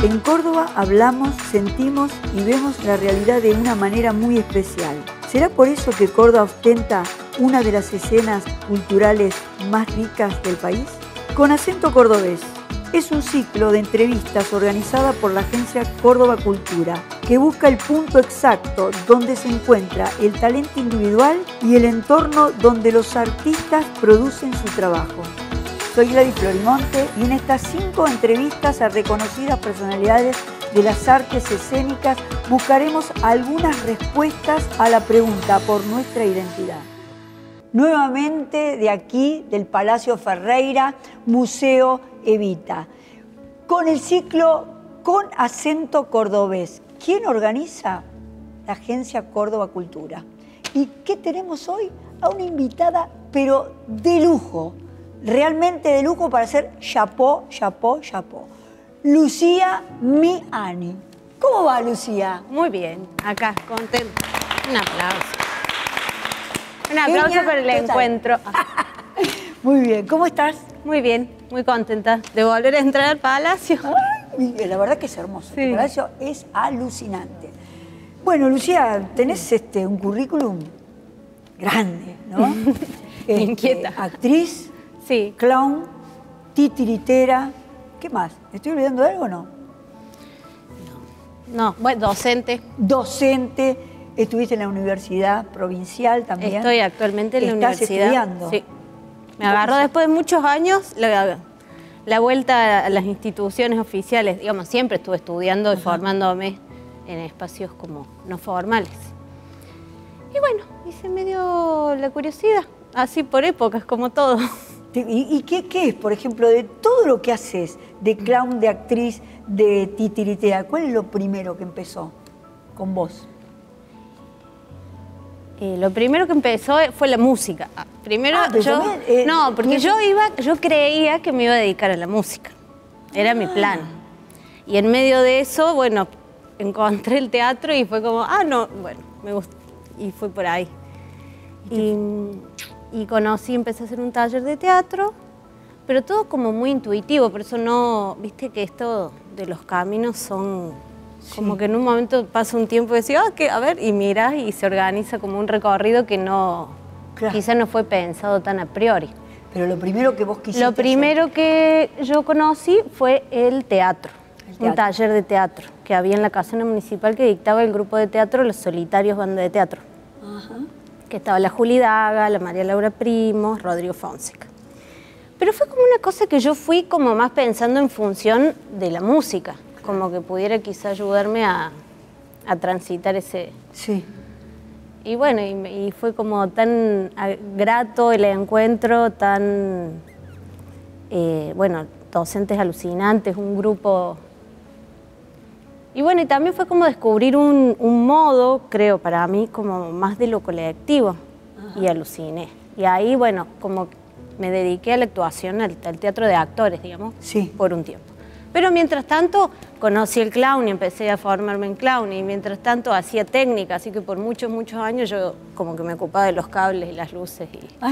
En Córdoba hablamos, sentimos y vemos la realidad de una manera muy especial. ¿Será por eso que Córdoba ostenta una de las escenas culturales más ricas del país? Con acento cordobés es un ciclo de entrevistas organizada por la agencia Córdoba Cultura, que busca el punto exacto donde se encuentra el talento individual y el entorno donde los artistas producen su trabajo. Soy Gladys Florimonte y en estas 5 entrevistas a reconocidas personalidades de las artes escénicas buscaremos algunas respuestas a la pregunta por nuestra identidad. Nuevamente de aquí, del Palacio Ferreira, Museo Evita, con el ciclo Con acento cordobés. ¿Quién organiza? La agencia Córdoba Cultura. ¿Y qué tenemos hoy? A una invitada, pero de lujo. Realmente de lujo para hacer chapó. Lucía Miani. ¿Cómo va, Lucía? Muy bien, acá, contenta. Un aplauso. Un aplauso por el encuentro. Muy bien, ¿cómo estás? Muy bien, muy contenta de volver a entrar al Palacio. Ay, la verdad que es hermoso. Sí. El Palacio es alucinante. Bueno, Lucía, tenés un currículum grande, ¿no? Me inquieta. Actriz. Sí. Clown, titiritera, ¿qué más? ¿Estoy olvidando de algo o no? No, bueno, docente. Docente, estuviste en la Universidad Provincial también. Estoy actualmente en la universidad. ¿Estás estudiando? Sí. Me agarró después de muchos años la vuelta a las instituciones oficiales. Digamos, siempre estuve estudiando y formándome en espacios como no formales. Y bueno, y se me dio la curiosidad, así por épocas, como todo. ¿Y qué es, por ejemplo, de todo lo que haces, de clown, de actriz, de titiritera, cuál es lo primero que empezó con vos? Lo primero que empezó fue la música. Primero pero yo... también, no, porque yo creía que me iba a dedicar a la música. Era mi plan. Y en medio de eso, bueno, encontré el teatro y fue como, no, bueno, me gusta. Y fue por ahí. Y empecé a hacer un taller de teatro, pero todo como muy intuitivo, por eso no, viste que esto de los caminos son como que en un momento pasa un tiempo y decís, a ver, y mirás y se organiza como un recorrido que no, quizás no fue pensado tan a priori. Pero lo primero que vos quisiste Lo primero que yo conocí fue el teatro, un taller de teatro que había en la Casona Municipal que dictaba el grupo de teatro Los Solitarios Banda de Teatro. Ajá. Que estaba la Juli Daga, la María Laura Primo, Rodrigo Fonseca. Pero fue como una cosa que yo fui como más pensando en función de la música, como que pudiera quizá ayudarme a transitar ese... Sí. Y bueno, y fue como tan grato el encuentro, tan... bueno, docentes alucinantes, un grupo... Y bueno, y también fue como descubrir un modo, creo, para mí, como más de lo colectivo. Ajá. Y aluciné. Y ahí, bueno, como me dediqué a la actuación, al teatro de actores, digamos, por un tiempo. Pero mientras tanto, conocí el clown y empecé a formarme en clown. Y mientras tanto, hacía técnica, así que por muchos años yo como que me ocupaba de los cables y las luces.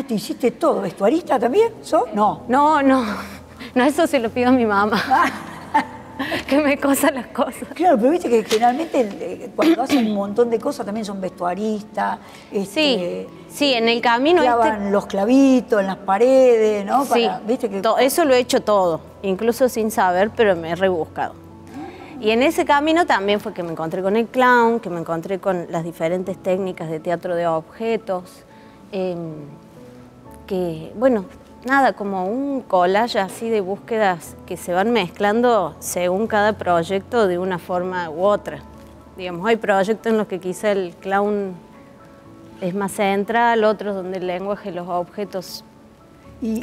¿Te hiciste todo? ¿Vestuarista también? No. No, eso se lo pido a mi mamá. Que me cosa las cosas. Claro, pero viste que generalmente cuando hacen un montón de cosas también son vestuaristas. Sí, en el camino... Clavan los clavitos en las paredes, ¿no? Sí, ¿viste que... eso lo he hecho todo, incluso sin saber, pero me he rebuscado. Y en ese camino también fue que me encontré con el clown, que me encontré con las diferentes técnicas de teatro de objetos, que, bueno... Nada, como un collage así de búsquedas que se van mezclando según cada proyecto de una forma u otra. Digamos, hay proyectos en los que quizá el clown es más central, otros donde el lenguaje y los objetos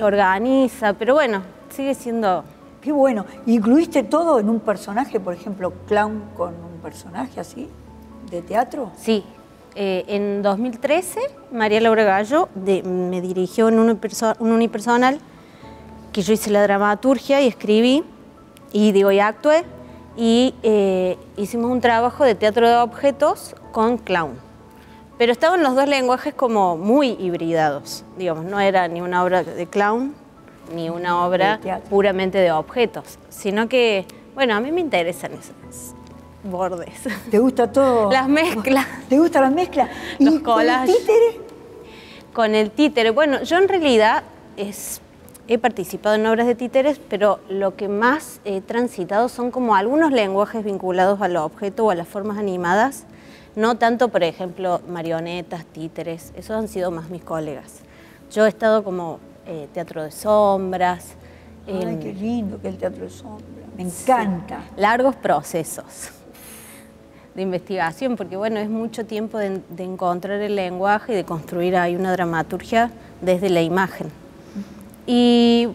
organiza, pero bueno, sigue siendo... Qué bueno. ¿Incluiste todo en un personaje, por ejemplo, clown con un personaje así, de teatro? Sí. En 2013, María Laura Gallo me dirigió en un unipersonal que yo hice la dramaturgia y escribí, y actué, y hicimos un trabajo de teatro de objetos con clown. Pero estaban los dos lenguajes como muy hibridados, digamos, no era ni una obra de clown ni una obra puramente de objetos, sino que Bueno, a mí me interesan esos bordes. ¿Te gusta todo? Las mezclas. ¿Te gusta las mezclas? Los ¿Y collages. con el títere? Con el títere. Bueno, yo en realidad he participado en obras de títeres, pero lo que más he transitado son como algunos lenguajes vinculados al objeto o a las formas animadas. No tanto, por ejemplo, marionetas, títeres. Esos han sido más mis colegas. Yo he estado como teatro de sombras. Ay, qué lindo que el teatro de sombras. Me encanta. Sí, largos procesos de investigación, porque bueno, es mucho tiempo de encontrar el lenguaje y de construir ahí una dramaturgia desde la imagen. Y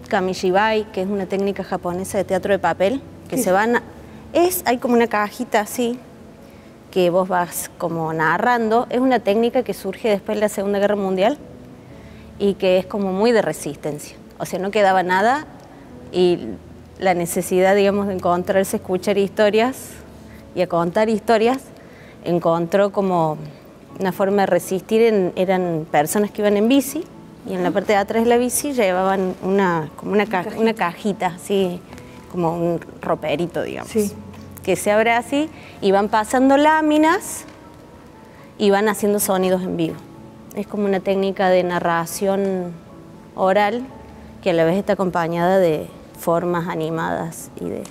kamishibai, que es una técnica japonesa de teatro de papel, que se van... hay como una cajita así, que vos vas como narrando. Es una técnica que surge después de la Segunda Guerra Mundial y que es como muy de resistencia. O sea, no quedaba nada y la necesidad, digamos, de encontrarse, escuchar historias y a contar historias, encontró como una forma de resistir. Eran personas que iban en bici y en la parte de atrás de la bici llevaban una cajita, así, como un roperito, digamos. Sí. Que se abre así y van pasando láminas y van haciendo sonidos en vivo. Es como una técnica de narración oral que a la vez está acompañada de formas animadas y de...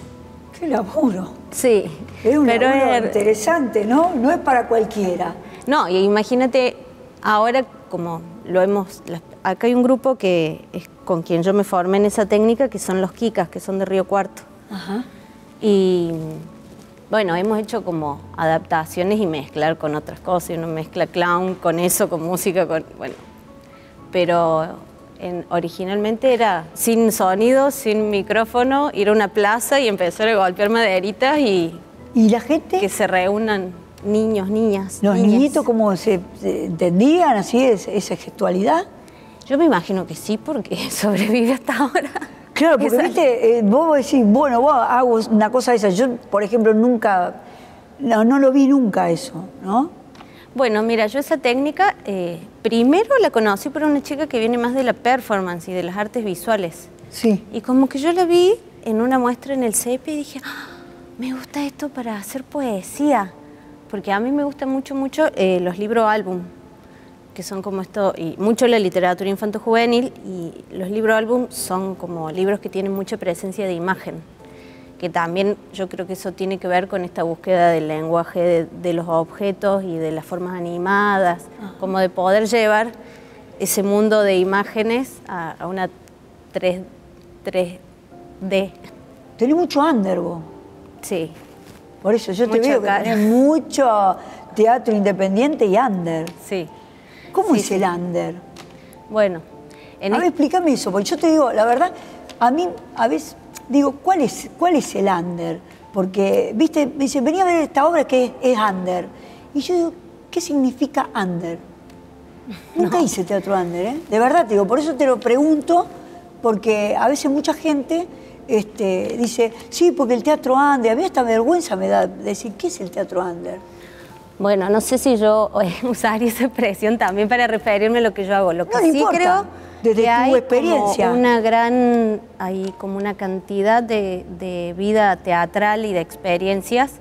¡Qué laburo! Sí. Es un laburo interesante, ¿no? No es para cualquiera. No, y imagínate, ahora como lo hemos... Acá hay un grupo que es con quien yo me formé en esa técnica, que son los Kikas, que son de Río Cuarto. Ajá. Y bueno, hemos hecho como adaptaciones y mezclar con otras cosas. Uno mezcla clown con eso, con música, con... Bueno, pero originalmente era sin sonido, sin micrófono, ir a una plaza y empezar a golpear maderitas y la gente? Que se reúnan niños, niñas. ¿Los niñas. niñitos cómo se entendían así esa gestualidad? Yo me imagino que sí, porque sobrevive hasta ahora. Claro, porque viste, vos decís, bueno, vos hago una cosa de esa. Yo, por ejemplo, nunca, no lo vi nunca eso, ¿no? Bueno, mira, yo esa técnica, primero la conocí por una chica que viene más de la performance y de las artes visuales. Sí. Y como que yo la vi en una muestra en el CEPI y dije, me gusta esto para hacer poesía. Porque a mí me gustan mucho los libros álbum, que son como esto, y mucho la literatura infanto-juvenil, y los libros álbum son como libros que tienen mucha presencia de imagen, que también yo creo que eso tiene que ver con esta búsqueda del lenguaje de los objetos y de las formas animadas, como de poder llevar ese mundo de imágenes a una 3D. Tenés mucho under vos. Sí. Por eso yo te veo que tenés mucho teatro independiente y under. Sí. ¿Cómo es el under? Bueno. A ver, explícame eso, porque yo te digo, la verdad, a mí a veces digo, ¿cuál es el under? Porque, viste, me dicen, venía a ver esta obra que es under. Y yo digo, ¿qué significa under? Nunca hice teatro under, ¿eh? De verdad te digo, por eso te lo pregunto, porque a veces mucha gente dice, sí, porque el teatro under, a mí esta vergüenza me da decir, ¿qué es el teatro under? Bueno, no sé si yo usaría esa expresión también para referirme a lo que yo hago. Lo que sí creo desde que tu experiencia. Hay como una cantidad de vida teatral y de experiencias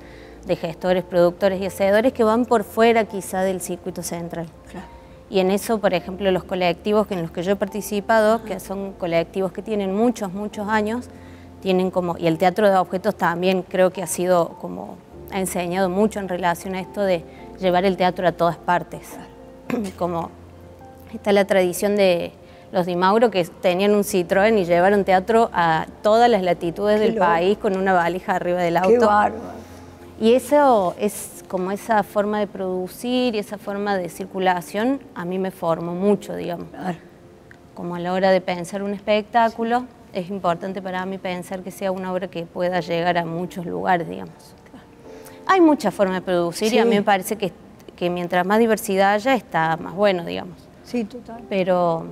de gestores, productores y hacedores que van por fuera quizá del circuito central. Claro. Y en eso, por ejemplo, los colectivos en los que yo he participado, que son colectivos que tienen muchos años, tienen como, y el teatro de objetos también creo que ha sido como, ha enseñado mucho en relación a esto de llevar el teatro a todas partes. Como está la tradición de los Di Mauro, que tenían un Citroën y llevaron teatro a todas las latitudes del país con una valija arriba del auto. ¡Qué bárbaro! Y eso es como esa forma de producir y esa forma de circulación, a mí me formó mucho, digamos. Claro. Como a la hora de pensar un espectáculo, es importante para mí pensar que sea una obra que pueda llegar a muchos lugares, digamos. Hay muchas formas de producir y a mí me parece que mientras más diversidad haya, está más bueno, digamos. Sí, total. Pero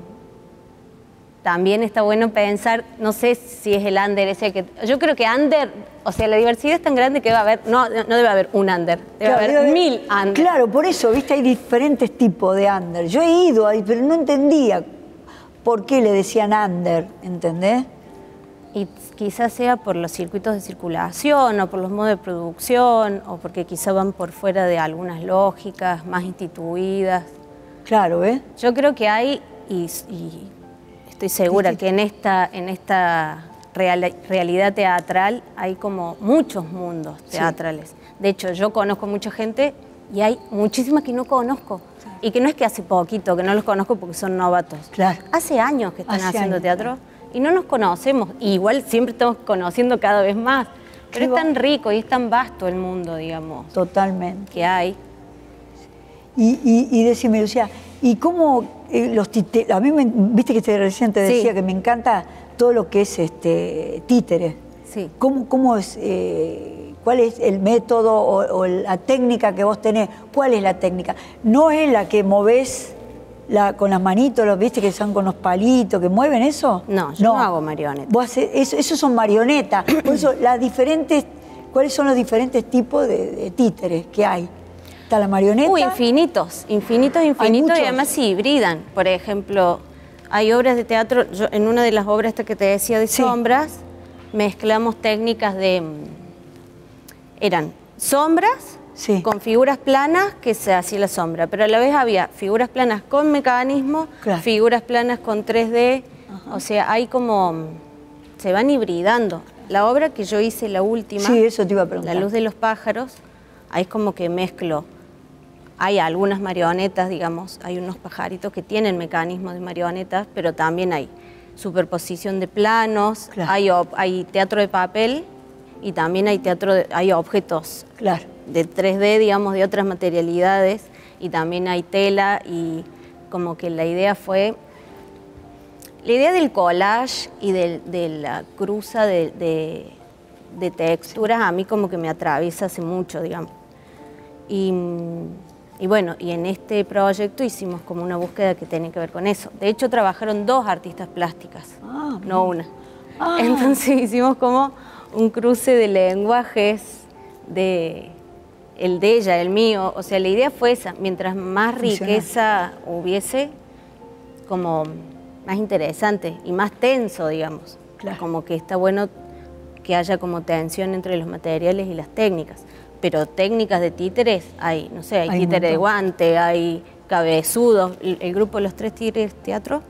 también está bueno pensar, no sé si es el under ese que... Yo creo que under, o sea, la diversidad es tan grande que va a haber, no debe haber un under, debe haber 1000 under. Claro, por eso, viste, hay diferentes tipos de under. Yo he ido ahí, pero no entendía por qué le decían under, ¿entendés? Y quizás sea por los circuitos de circulación o por los modos de producción o porque quizá van por fuera de algunas lógicas más instituidas. Claro, ¿eh? Yo creo que hay, y estoy segura que en esta realidad teatral hay como muchos mundos teatrales. Sí. De hecho, yo conozco mucha gente y hay muchísimas que no conozco. Claro. Y que no es que hace poquito, que no los conozco porque son novatos. Claro. Hace años que están haciendo teatro. Claro. Y no nos conocemos, y igual siempre estamos conociendo cada vez más, pero es tan rico y es tan vasto el mundo, digamos. Totalmente. Que hay. Y decime, Lucía, ¿y cómo los títeres? A mí, viste que recién te decía que me encanta todo lo que es títere. Sí. ¿Cómo es, cuál es el método o la técnica que vos tenés? ¿Cuál es la técnica? No es la que movés con las manitos, ¿viste que son con los palitos, que mueven eso? No, yo no hago marionetas. Vos haces, eso son marionetas. Por eso, ¿cuáles son los diferentes tipos de títeres que hay? Está la marioneta. Infinitos, y además se hibridan. Por ejemplo, hay obras de teatro, en una de las obras que te decía de sombras, mezclamos técnicas eran sombras, con figuras planas que se hacía la sombra, pero a la vez había figuras planas con mecanismo, figuras planas con 3D, o sea, hay como, se van hibridando. La obra que yo hice, la última, eso te iba a preguntar. La luz de los pájaros, ahí es como que mezclo, hay algunas marionetas, digamos, hay unos pajaritos que tienen mecanismos de marionetas, pero también hay superposición de planos, hay teatro de papel y también hay hay objetos. De 3D, digamos, de otras materialidades, y también hay tela, y como que la idea del collage y de la cruza de texturas, a mí como que me atraviesa hace mucho, digamos. Y bueno, y en este proyecto hicimos como una búsqueda que tenía que ver con eso. De hecho, trabajaron 2 artistas plásticas, no una. Entonces hicimos como un cruce de lenguajes, el de ella, el mío, o sea, la idea fue esa, mientras más riqueza hubiese, como más interesante y más tenso, digamos, como que está bueno que haya como tensión entre los materiales y las técnicas, pero técnicas de títeres hay, no sé, hay títere de guante, hay cabezudos, el grupo Los Tres Tigres Teatro,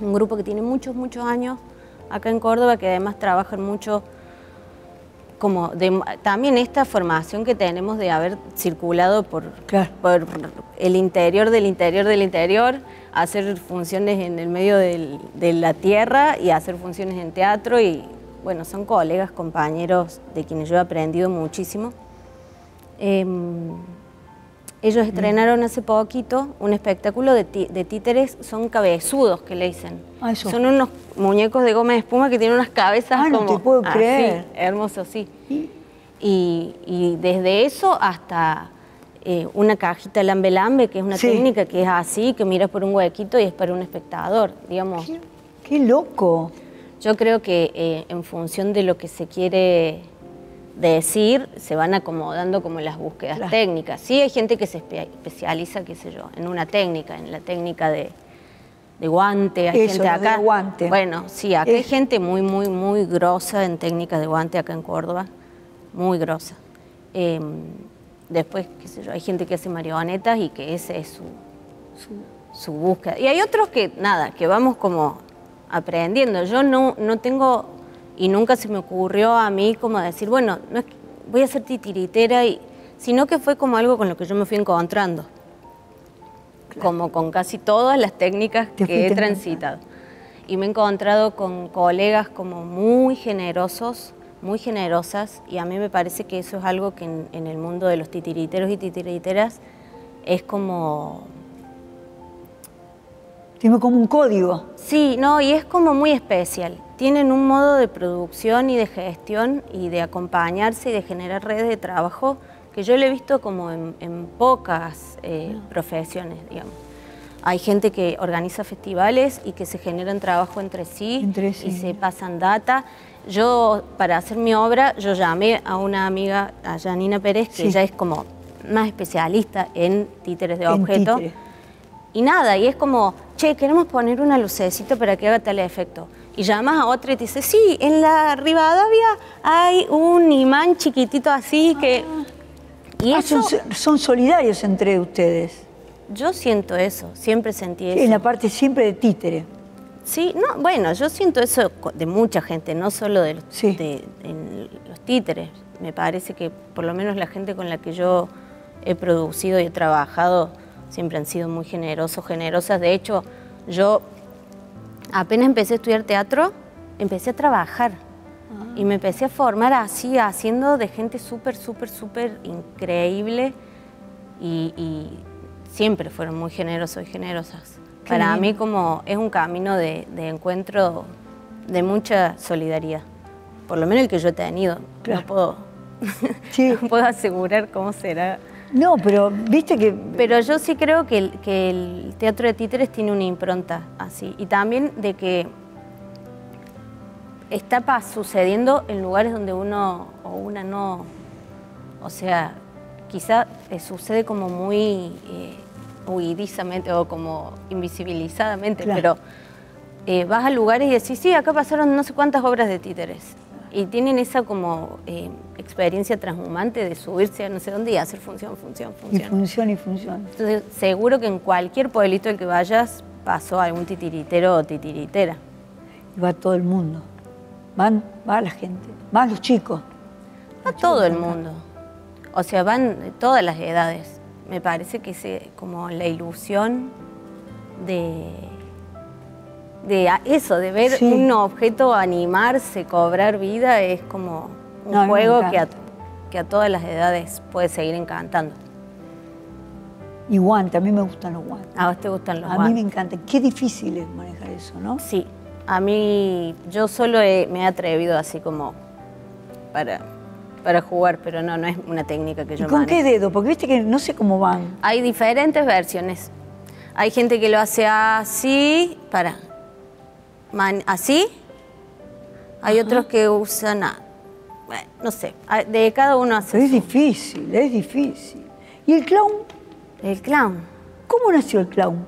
un grupo que tiene muchos años acá en Córdoba, que además trabajan mucho como también esta formación que tenemos de haber circulado por el interior del interior, hacer funciones en el medio de la tierra y hacer funciones en teatro, y bueno, son colegas, compañeros de quienes yo he aprendido muchísimo. Ellos estrenaron hace poquito un espectáculo de títeres, son cabezudos que le dicen. Son unos muñecos de goma de espuma que tienen unas cabezas como... no te puedo creer. Hermosos, sí. Y desde eso hasta una cajita lambe-lambe, que es una técnica que es así, que miras por un huequito y es para un espectador, digamos. ¡Qué loco! Yo creo que en función de lo que se quiere decir, se van acomodando como las búsquedas técnicas. Sí, hay gente que se especializa, qué sé yo, en una técnica, en la técnica de guante. Hay gente acá. Guante. Bueno, sí, acá hay gente muy grosa en técnicas de guante acá en Córdoba, muy grosa. Después, qué sé yo, hay gente que hace marionetas y que esa es su búsqueda. Y hay otros que, nada, que vamos como aprendiendo. Yo no tengo... Y nunca se me ocurrió a mí como decir, bueno, no es que voy a ser titiritera, sino que fue como algo con lo que yo me fui encontrando. Como con casi todas las técnicas que he transitado. Y me he encontrado con colegas como muy generosos, muy generosas, y a mí me parece que eso es algo que en el mundo de los titiriteros y titiriteras es como... Tiene como un código. Sí, no, y es como muy especial. Tienen un modo de producción y de gestión y de acompañarse y de generar redes de trabajo que yo lo he visto como en pocas profesiones, digamos. Hay gente que organiza festivales y que se generan trabajo entre sí y se pasan data. Yo, para hacer mi obra, yo llamé a una amiga, a Janina Pérez, que ella es como más especialista en títeres de objeto. Y nada, y es como, che, queremos poner una lucecita para que haga tal efecto. Y llamas a otra y te dice, sí, en la Rivadavia hay un imán chiquitito así que... Y eso, son solidarios entre ustedes. yo siento eso, siempre sentí eso. En la parte siempre de títere. Sí, no, bueno, yo siento eso de mucha gente, no solo de los, en los títeres. Me parece que por lo menos la gente con la que yo he producido y he trabajado siempre han sido muy generosos, generosas. De hecho, yo apenas empecé a estudiar teatro, empecé a trabajar y me empecé a formar así, haciendo de gente súper, súper, súper increíble y siempre fueron muy generosos y generosas. Para mí como es un camino de encuentro de mucha solidaridad, por lo menos el que yo he tenido. Claro. No puedo asegurar cómo será. No, pero viste que... Pero yo sí creo que el teatro de títeres tiene una impronta así, y también de que está sucediendo en lugares donde uno o una no, o sea, quizá sucede como muy... huidizamente o como invisibilizadamente, claro. Pero vas a lugares y decís, sí, acá pasaron no sé cuántas obras de títeres y tienen esa como experiencia transhumante de subirse a no sé dónde y hacer función. Y función. Entonces seguro que en cualquier pueblito al que vayas pasó algún titiritero o titiritera. Y va todo el mundo, va la gente, van los chicos. Va todo el mundo, o sea, van todas las edades. Me parece que es como la ilusión de eso, de ver un objeto animarse, cobrar vida, es como un juego que a todas las edades puede seguir encantando. Y guantes, a mí me gustan los guantes. ¿A vos te gustan los guantes? A mí me encantan. Qué difícil es manejar eso, ¿no? Sí, a mí, yo solo me he atrevido así como para jugar, pero no es una técnica que yo manejo. ¿Con qué dedo? Porque viste que no sé cómo van. Hay diferentes versiones. Hay gente que lo hace así, así. Hay otros que usan, bueno, no sé, de cada uno hace. Pero es difícil. ¿Y el clown? El clown. ¿Cómo nació el clown?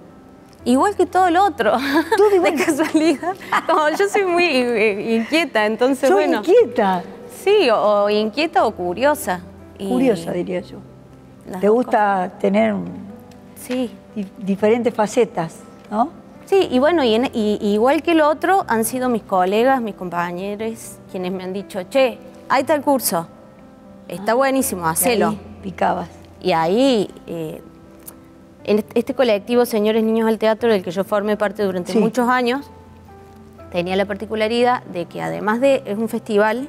Igual que todo lo otro, ¿Todo igual? De casualidad. Como yo soy muy inquieta, entonces ¿Soy inquieta? Sí, o inquieta o curiosa. Curiosa, diría yo. ¿Te gusta tener diferentes facetas, no? Sí, y bueno, y igual que lo otro, han sido mis colegas, mis compañeros, quienes me han dicho, che, ahí está el curso, está buenísimo, hacelo. Y ahí picabas. Y ahí, en este colectivo Señores Niños al Teatro, del que yo formé parte durante muchos años, tenía la particularidad de que además es un festival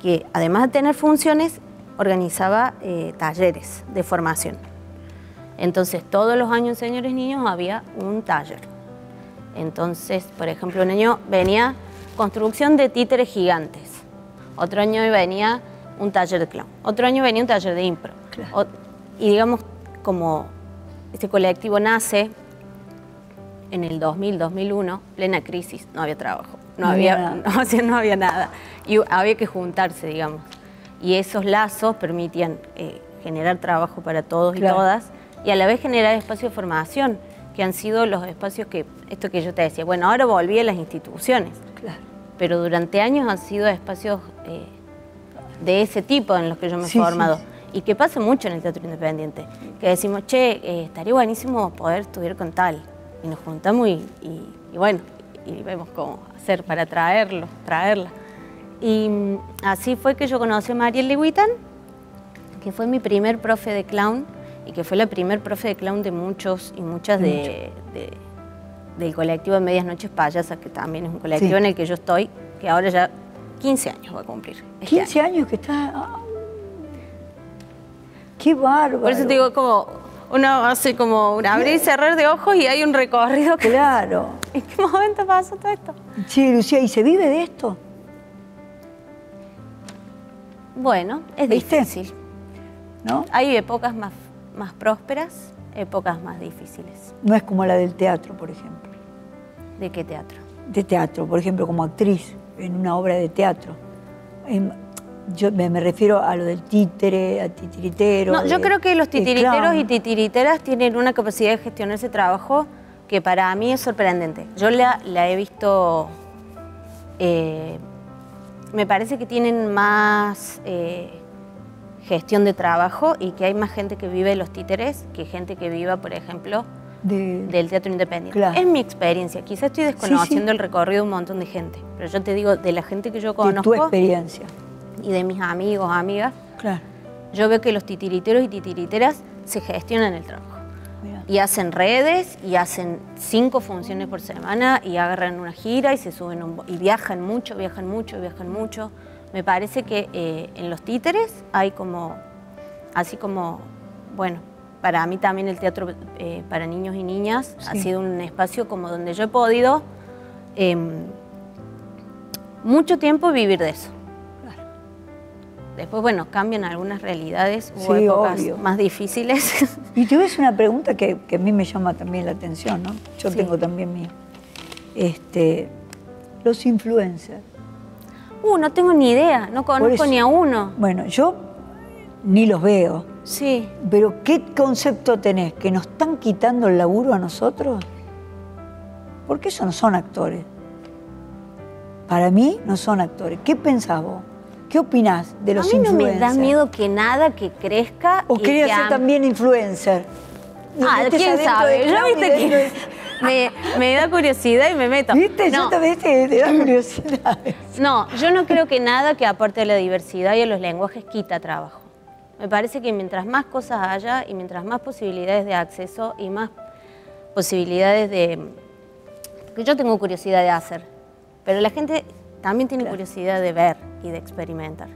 que además de tener funciones, organizaba talleres de formación. Entonces, todos los años en Señores Niños había un taller. Entonces, por ejemplo, un año venía construcción de títeres gigantes. Otro año venía un taller de clown. Otro año venía un taller de impro. Claro. Y digamos, como este colectivo nace en el 2000, 2001, plena crisis, no había trabajo. No había nada. Y había que juntarse, digamos. Y esos lazos permitían generar trabajo para todos y todas, y a la vez generar espacios de formación, que han sido los espacios esto que yo te decía, bueno, ahora volví a las instituciones, pero durante años han sido espacios de ese tipo en los que yo me he formado. Y que pasa mucho en el teatro independiente, que decimos, che, estaría buenísimo poder estudiar con tal. Y nos juntamos y bueno, y vemos cómo hacer para traerla. Y así fue que yo conocí a Mariel Lewitan, que fue mi primer profe de clown y que fue la primer profe de clown de muchos y muchas del colectivo de Medias Noches Payasas, que también es un colectivo en el que yo estoy, que ahora ya 15 años va a cumplir. 15 años que está... ¡Qué bárbaro! Por eso te digo, como uno hace como un abrir y cerrar de ojos y hay un recorrido. Claro. ¿En qué momento pasó todo esto? Sí, Lucía, ¿y se vive de esto? Bueno, es difícil. ¿No? Hay épocas más prósperas, épocas más difíciles. No es como la del teatro, por ejemplo. ¿De qué teatro? De teatro, por ejemplo, como actriz en una obra de teatro. Yo me refiero a lo del títere, a titiritero. No, yo creo que los titiriteros y titiriteras tienen una capacidad de gestionar ese trabajo que para mí es sorprendente. Yo la he visto Me parece que tienen más gestión de trabajo y que hay más gente que vive de los títeres que gente que viva, por ejemplo, del teatro independiente. Claro. Es mi experiencia. Quizás estoy desconociendo el recorrido de un montón de gente, pero yo te digo, de la gente que yo conozco... De tu experiencia. Y de mis amigos, amigas, claro. Yo veo que los titiriteros y titiriteras se gestionan el trabajo. Mirá. Y hacen redes, y hacen 5 funciones por semana, y agarran una gira, y se suben y viajan mucho, viajan mucho, viajan mucho. Me parece que en los títeres hay como, así como, bueno, para mí también el teatro para niños y niñas ha sido un espacio como donde yo he podido mucho tiempo vivir de eso. Después, bueno, cambian algunas realidades, hubo épocas más difíciles. Y te voy a hacer una pregunta que a mí me llama también la atención, ¿no? Yo tengo también mío. Los influencers. No tengo ni idea, no conozco ni a uno. Bueno, yo ni los veo. Sí. Pero ¿qué concepto tenés? ¿Que nos están quitando el laburo a nosotros? Porque esos no son actores. Para mí no son actores. ¿Qué pensás vos? ¿Qué opinás de los influencers? A mí no me da miedo que nada que crezca. ¿O querías ser también influencer? ¿Quién sabe? Yo viste que me da curiosidad y me meto. ¿Viste? Yo también te da curiosidad. No, yo no creo que nada que aporte a la diversidad y a los lenguajes quita trabajo. Me parece que mientras más cosas haya y mientras más posibilidades de acceso y más posibilidades de... que yo tengo curiosidad de hacer, pero la gente también tiene curiosidad de ver y de experimentar.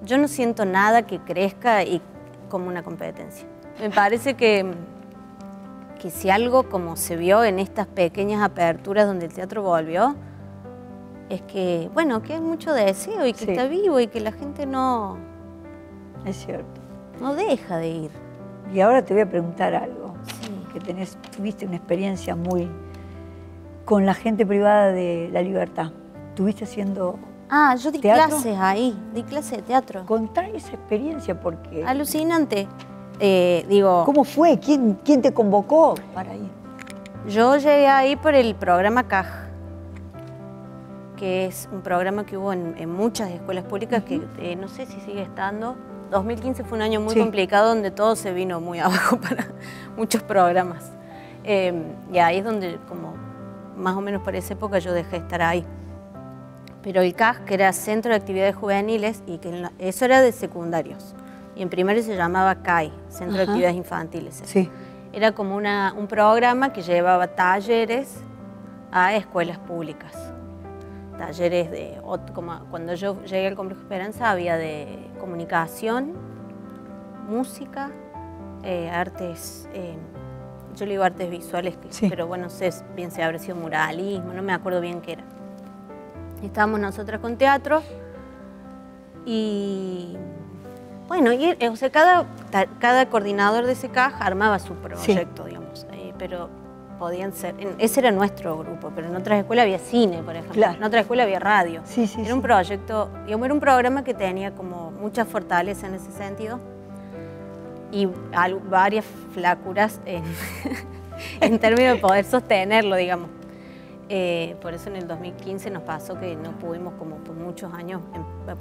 Yo no siento nada que crezca y como una competencia. Me parece que si algo como se vio en estas pequeñas aperturas donde el teatro volvió, es que, bueno, que hay mucho deseo y que está vivo y que la gente no... Es cierto. No deja de ir. Y ahora te voy a preguntar algo, que tuviste una experiencia muy... con la gente privada de La Libertad. ¿Estuviste haciendo yo di teatro? Clases ahí, di clases de teatro. Contá esa experiencia porque... Alucinante. Digo... ¿Cómo fue? ¿Quién te convocó para ir? Yo llegué ahí por el programa CAJ, que es un programa que hubo en muchas escuelas públicas, que no sé si sigue estando. 2015 fue un año muy complicado donde todo se vino muy abajo para muchos programas. Y ahí es donde, como más o menos por esa época, yo dejé de estar ahí. Pero el CAJ, que era Centro de Actividades Juveniles, y que eso era de secundarios. Y en primario se llamaba CAI, Centro de Actividades Infantiles. Era como un programa que llevaba talleres a escuelas públicas. Talleres de, como cuando yo llegué al Complejo Esperanza, había de comunicación, música, artes, yo le digo artes visuales, pero bueno, no sé bien si habrá sido muralismo, no me acuerdo bien qué era. Estábamos nosotras con teatro y bueno, o sea, cada coordinador de ese CAJ armaba su proyecto, digamos, pero podían ser, ese era nuestro grupo, pero en otras escuelas había cine, por ejemplo, en otras escuelas había radio. Era un proyecto, digamos, era un programa que tenía como mucha fortaleza en ese sentido y varias flacuras en términos de poder sostenerlo, digamos. Por eso en el 2015 nos pasó que no pudimos como por muchos años,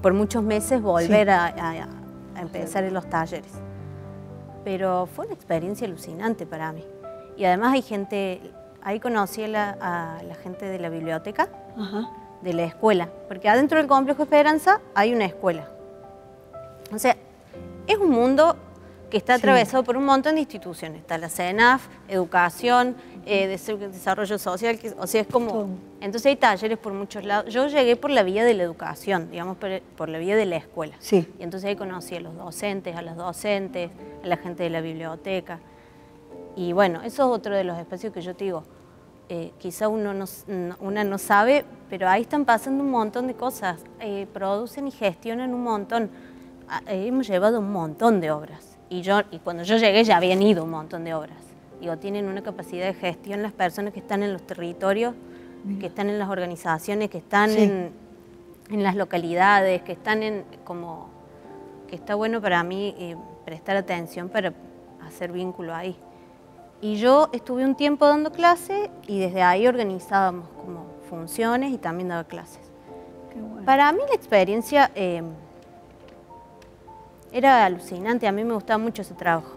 por muchos meses volver a empezar en los talleres. Pero fue una experiencia alucinante para mí. Y además hay gente, ahí conocí a la gente de la biblioteca, de la escuela, porque adentro del Complejo Esperanza hay una escuela. O sea, es un mundo que está atravesado por un montón de instituciones. Está la CENAF, educación, desarrollo social, o sea, es como... Entonces hay talleres por muchos lados. Yo llegué por la vía de la educación, digamos, por la vía de la escuela. Y entonces ahí conocí a los docentes, a las docentes, a la gente de la biblioteca. Y bueno, eso es otro de los espacios que yo te digo, quizá una no sabe, pero ahí están pasando un montón de cosas. Producen y gestionan un montón. Hemos llevado un montón de obras. Y cuando yo llegué ya habían ido un montón de obras. Digo, tienen una capacidad de gestión las personas que están en los territorios, que están en las organizaciones, que están en las localidades, que están que está bueno para mí prestar atención para hacer vínculo ahí. Y yo estuve un tiempo dando clases y desde ahí organizábamos como funciones y también daba clases. Qué bueno. Para mí la experiencia era alucinante, a mí me gustaba mucho ese trabajo.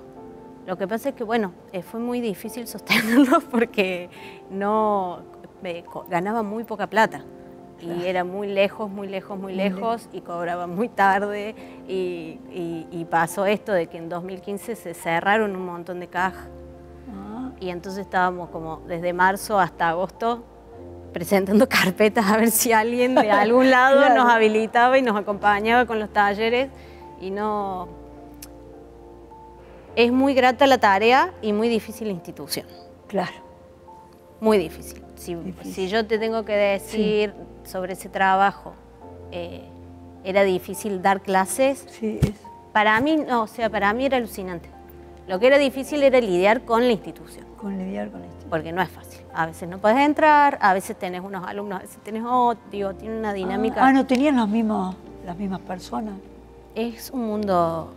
Lo que pasa es que, bueno, fue muy difícil sostenerlo porque no ganaba muy poca plata. Y era muy lejos, muy lejos, muy lejos, y cobraba muy tarde. Y pasó esto de que en 2015 se cerraron un montón de cajas. Y entonces estábamos como desde marzo hasta agosto presentando carpetas a ver si alguien de algún lado Claro. nos habilitaba y nos acompañaba con los talleres. Y no... Es muy grata la tarea y muy difícil la institución. Claro. Muy difícil. Si yo te tengo que decir sobre ese trabajo, era difícil dar clases. Sí, Para mí, no, o sea, para mí era alucinante. Lo que era difícil era lidiar con la institución. con lidiar con esto. Porque no es fácil. A veces no puedes entrar, a veces tenés unos alumnos, a veces tenés otros, digo, tiene una dinámica. ¿No tenían las mismas personas? Es un mundo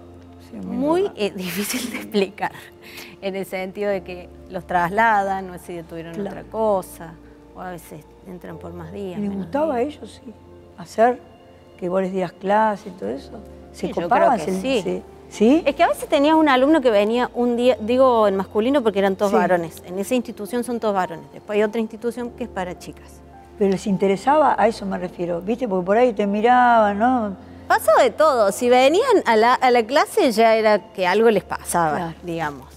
Sí, muy difícil de explicar, en el sentido de que los trasladan, o ese día tuvieron otra cosa, o a veces entran por más días. ¿Y les menos gustaba a días. ellos, sí, hacer que vos les dieras clase y todo eso? ¿Se Sí, yo copaban? creo que sí. ¿Sí? Es que a veces tenías un alumno que venía un día, digo en masculino porque eran todos Sí. varones, en esa institución son todos varones, después hay otra institución que es para chicas. ¿Pero les interesaba? A eso me refiero, ¿viste? Porque por ahí te miraban, ¿no? Pasó de todo, si venían a la clase ya era que algo les pasaba, Claro. digamos.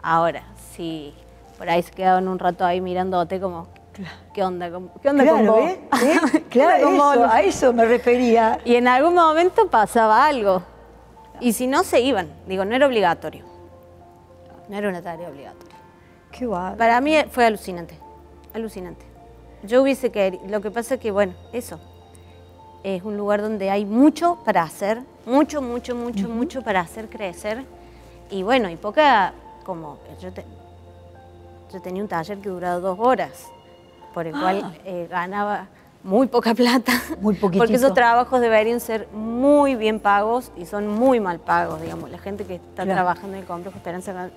Ahora, si por ahí se quedaban un rato ahí mirándote como, ¿qué onda? ¿Qué onda con Claro, vos? ¿eh? Claro, Con vos, eso, no. a eso me refería. Y en algún momento pasaba algo. Y si no, se iban. Digo, no era obligatorio. No era una tarea obligatoria. Qué bárbaro. Para mí fue alucinante. Alucinante. Yo hubiese querido... Lo que pasa es que, bueno, eso. Es un lugar donde hay mucho para hacer. Mucho, mucho, mucho, mucho para hacer crecer. Y bueno, y poca... Como... Yo tenía un taller que duraba 2 horas. Por el cual ganaba... muy poca plata, Muy poquitito. porque esos trabajos deberían ser muy bien pagos y son muy mal pagos, digamos. La gente que está trabajando en el complejo Esperanza,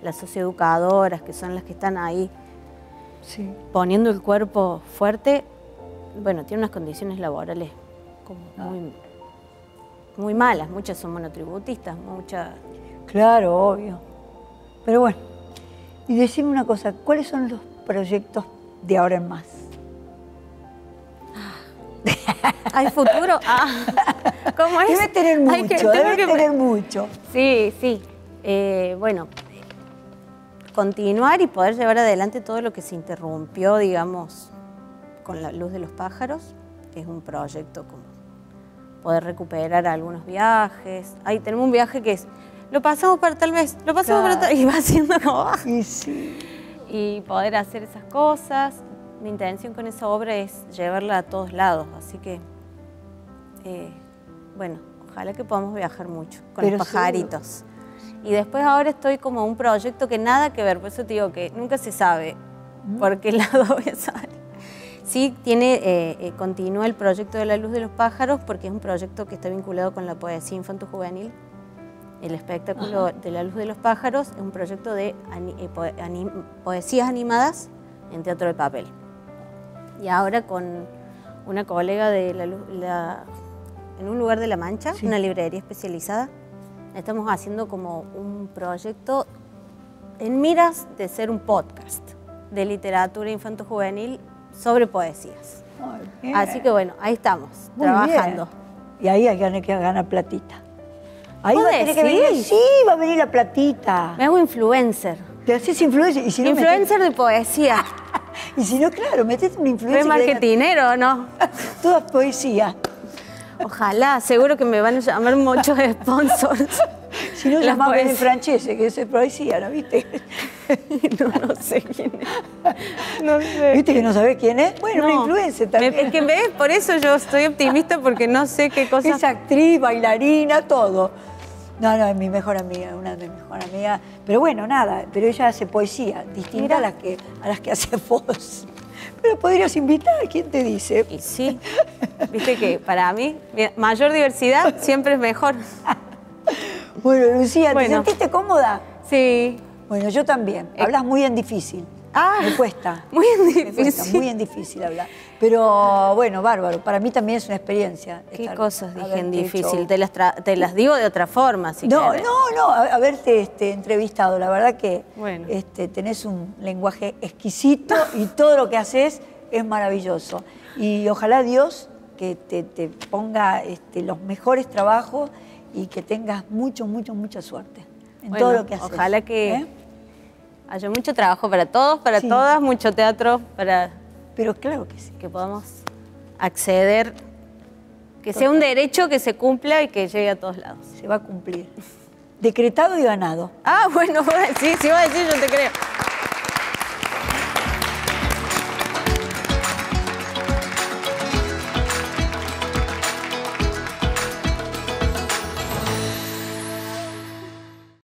las socioeducadoras, que son las que están ahí poniendo el cuerpo fuerte, bueno, tienen unas condiciones laborales como muy malas. Muchas son monotributistas, muchas... Claro, obvio. Pero bueno, y decime una cosa, ¿cuáles son los proyectos de ahora en más? ¿Hay futuro? ¿Cómo es? Debe tener mucho, debe tener mucho. Sí, sí. Bueno, continuar y poder llevar adelante todo lo que se interrumpió, digamos, con la luz de los pájaros. Es un proyecto como poder recuperar algunos viajes. Ahí tenemos un viaje que es, lo pasamos para tal vez, lo pasamos para tal, y va siendo como... Y sí. Y poder hacer esas cosas. Mi intención con esa obra es llevarla a todos lados, así que, bueno, ojalá que podamos viajar mucho con los pajaritos. Y después ahora estoy como un proyecto que nada que ver, por eso te digo que nunca se sabe por qué lado voy a salir. Sí, continúa el proyecto de La Luz de los Pájaros porque es un proyecto que está vinculado con la poesía infanto-juvenil. El espectáculo de La Luz de los Pájaros es un proyecto de poesías animadas en teatro de papel. Y ahora con una colega de en un lugar de La Mancha, una librería especializada, estamos haciendo como un proyecto en miras de ser un podcast de literatura infanto-juvenil sobre poesías. Así que bueno, ahí estamos, muy trabajando. Bien. Y ahí hay que ganar platita. Ahí va a tener ¿Vos que venir, decís? sí, va a venir la platita. Me hago influencer. Te haces influencer. Y si no, Influencer de poesía. Y si no, claro, metete una influencer. ¿Soy marketinero o no? Toda poesía. Ojalá, seguro que me van a llamar muchos sponsors. Si no, Las llamame en poesías. Francese, que es poesía, ¿no viste? No sé quién es. No sé. ¿Viste que no sabés quién es? Bueno, una influencer también. Es que ves, por eso yo estoy optimista porque no sé qué cosas... Es actriz, bailarina, todo. No, es mi mejor amiga, una de mis mejores amigas. Pero bueno, nada, pero ella hace poesía, distinta a las que hace vos. Pero podrías invitar, ¿quién te dice? Y sí, viste que para mí mayor diversidad siempre es mejor. Bueno, Lucía, ¿te Bueno. sentiste cómoda? Sí. Bueno, yo también. Hablas muy en difícil. Me cuesta. Muy Me cuesta, difícil. muy difícil hablar. Pero bueno, bárbaro. Para mí también es una experiencia. ¿Qué cosas dije en haberte difícil? hecho- Te las digo de otra forma, si No, querés. no, haberte entrevistado. La verdad que Bueno. tenés un lenguaje exquisito y todo lo que haces es maravilloso. Y ojalá Dios que te ponga los mejores trabajos y que tengas mucha suerte en Bueno, todo lo que haces. ojalá que ¿Eh? haya mucho trabajo para todos, para Sí. todas, mucho teatro para Pero claro que sí. que podamos acceder, que sea un derecho que se cumpla y que llegue a todos lados. Se va a cumplir. Decretado y ganado. Ah, bueno, sí, va a decir, yo te creo.